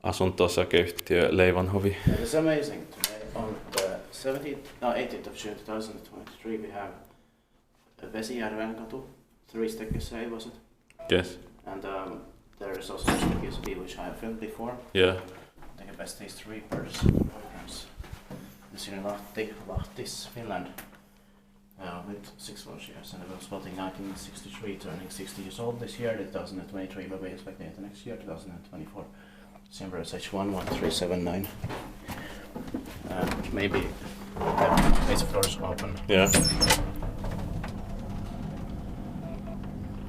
asunto-osakeyhtiö Leivonhovi. It's amazing. On the 18th of June 2023 we have Vesijärvenkatu, 3 staircase A, was it? Yes. And there is also staircase B, which I have filmed before. Yeah. I think about these 3 programs. This is in Lahti, Finland, with 6 years, and it was built in 1963, turning 60 years old this year, 2023, but we expect it next year, 2024. Simber H11379. Maybe the basic doors open. Yeah.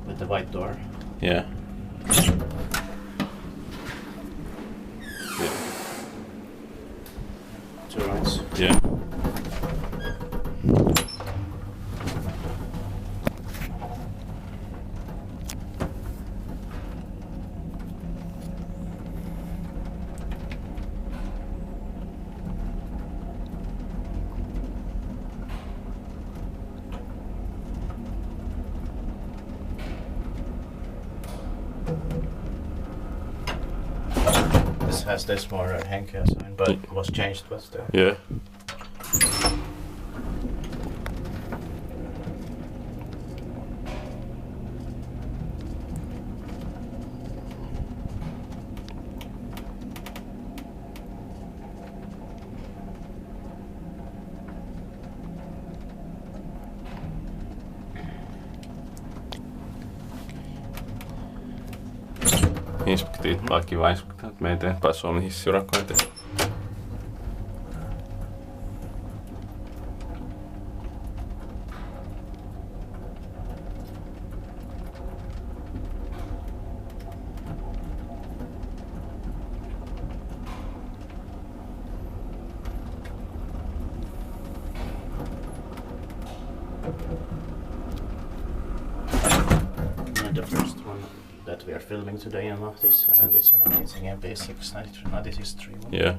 With the white door. Yeah. Yeah. 2 rights. Yeah. This has this more Henke sign, but it was changed, but still. Yeah. Inspektiivt var kiva inspektata, että me eteenpäin Suomen hissiurakointiin. And the first one that we are filming today in Lahti, and it's an amazing MP6 93 one. Yeah.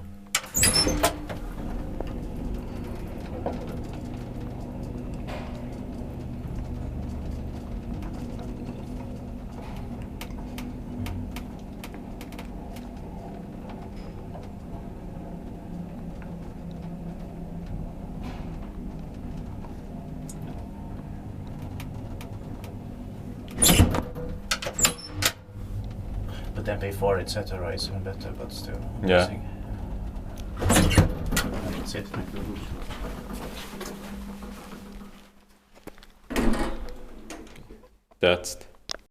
But MP4 etc. is even better, but still Yeah. amazing. That's it. That's